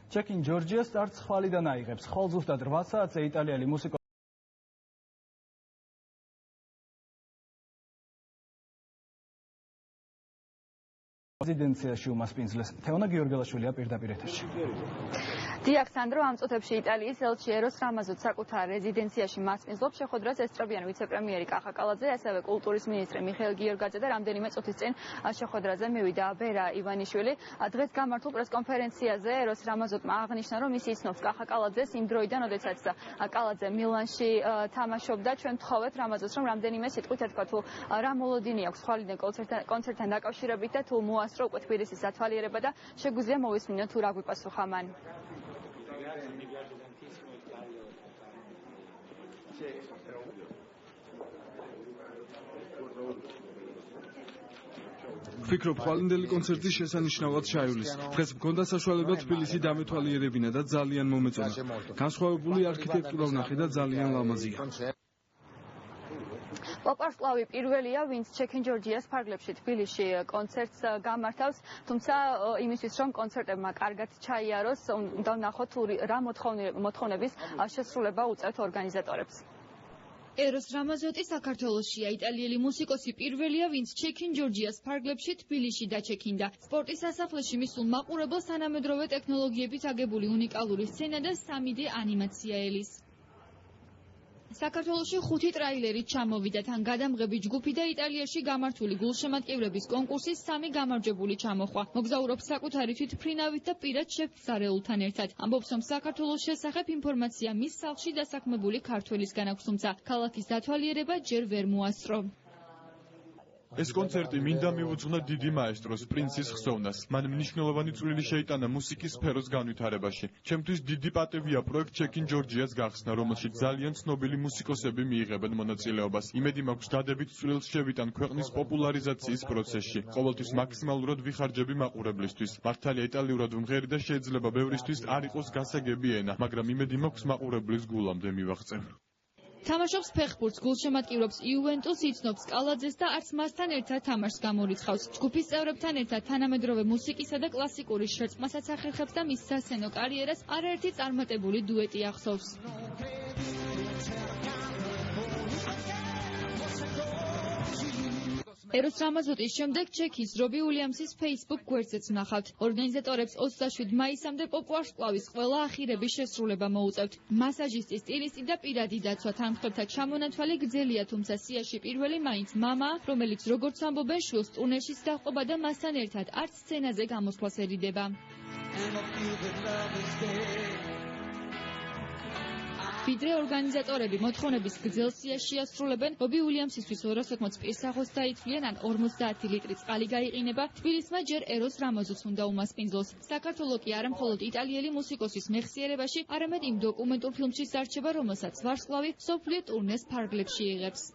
Check in Georgia starts ხვალიდან აიღებს. ხვალ ზუსტად 8 საათზე იტალიელი მუსიკოსი რეზიდენციაში უმასპინძლეს. თეონა გიორგელაშვილია პირდაპირ ეთერში. დიახ, სანდრო, ამ წუთებში იტალიის ელჩი ეროს რამაზოტ საკუთარ რეზიდენციაში მასპინძლობს შეხვედრას ესტრობიან ვიცე-პრემიერი კახა კალაძე, ასევე კულტურის მინისტრი მიხეილ გიორგაძე და რამდენიმე წუთის წინ შეხვედრაზე მივიდა ბერა ივანიშვილი. დღეს გამართულ პრესკონფერენციაზე ეროს რამაზოტმა აღნიშნა, რომ ის იცნობს კახა კალაძეს იმ დროიდან, როდესაც კალაძე მილანში თამაშობდა. ჩვენ ვთხოვეთ რამაზოტს, რომ რამდენიმე სიტყვით ეთქვა თუ რა მოლოდინი აქვს ხვალიდან კონცერტთან დაკავშირებით და თუ მოასწრო უკვე თბილისის დათვალიერება და შეგვიძლია მოვისმინოთ თუ რა გვიპასუხა მან. ვფიქრობ, ხვალინდელი კონცერტი შესანიშნავად ჩაივლის. დღეს მქონდა საშუალება თბილისი დამეთვალიერებინა და ძალიან მომეწონა. განსხვავებული არქიტექტურა ვნახე და ძალიან ლამაზია. პოპ-არტ-კლავი პირველია, ვინც Check in Georgia-ს ფარგლებში თბილისში კონცერტს გამართავს, თუმცა იმისთვის, რომ კონცერტებმა კარგად ჩაიაროს, უნდა ვნახოთ რა მოთხოვნების შესრულება უწევთ ორგანიზატორებს. ეროს რამაზოტი საქართველოსშია, იტალიელი მუსიკოსი პირველია, ვინც Check in Georgia-ს ფარგლებში თბილისში დაჩექინდა. სპორტის სასახლეში მისულ მაყურებელს თანამედროვე ტექნოლოგიებით აგებული უნიკალური სცენა და 3D ანიმაცია ელის. საქართველოში 5 ტრაილერით ჩამოვიდა, თან გადამღები ჯგუფი და იტალიაში გამართული გულშემატკივრების კონკურსის 3 გამარჯვებული ჩამოხვა. მოგზაურობს საკუთარი თვითმფრინავით და პირად შეფსარეულთან ერთად. ამბობს, რომ საქართველოს შესახებ ინფორმაცია მის სახლში დასაქმებული ქართველისგან აქვს, თუმცა ქალაქის დათვალიერება ჯერ ვერ მოასწრო. ეს კონცერტი მინდა მიუძღვნა დიდი მაესტროს პრინცის ხსოვნას. მან მნიშვნელოვანი წვლილი შეიტანა მუსიკის სფეროს განვითარებაში. ჩემთვის დიდი პატივია პროექტ Check in Georgia-ს გახსნა, რომელშიც ძალიან ცნობილი მუსიკოსები მიიღებენ მონაწილეობას. იმედი მაქვს, დადებით წვლილს შევიტან ქვეყნის პოპულარიზაციის პროცესში. ყოველთვის მაქსიმალურად ვიხარჯები მაყურებლისთვის. მართალია იტალიურად ვმღერი და შეიძლება ბევრისთვის არ იყოს გასაგები ენა, მაგრამ იმედი მაქვს მაყურებლის გულამდე მივაღწევ. თამაშობს ფეხბურთს, გულშემატკივრობს იუვენტუსს, იცნობს კალაძეს და არც მასთან ერთად თამაშს გამორიცხავს. ჯგუფის წევრებთან ერთად თანამედროვე მუსიკისა და კლასიკური შერწყმასაც ახერხებს და მის სასცენო კარიერას არაერთი წარმატებული დუეტი ახსოვს. ეროს რამაზოტის შემდეგ ჩექის რობი უილიამსის Facebook გვერდზეც ვნახავთ. ორგანიზატორებს 27 მაისამდე პოპ-არტ-კლავის ყველა ახირების შესრულება მოუწევთ. მასაჟისტი, სტილისტი და პირადი დაცვა თანმხლებთა ჩამონათვალი გრძელია, თუმცა სიაში პირველი მაინც მამაა, რომელიც როგორც ამბობენ, შვილს ტურნეშიც დაჰყობა და მასთან ერთად არც სცენაზე გამოსვლას ერიდება. ვიდრე ორგანიზატორები მოთხოვნების გრძელ სიას შეასრულებენ, რობი უილიამსისთვის 280 პირსახოს დაითვლიან, ან 50 ლიტრი წყალი გაიყინება, თბილისმა ჯერ ეროს რამაზოტს უნდა უმასპინძლოს. საქართველო კი არა მხოლოდ იტალიელი მუსიკოსის მეხსიერებაში, არამედ იმ დოკუმენტურ ფილმში სარჩება, რომელსაც ვარსკვლავი მსოფლიო ტურნეს ფარგლებში იღებს.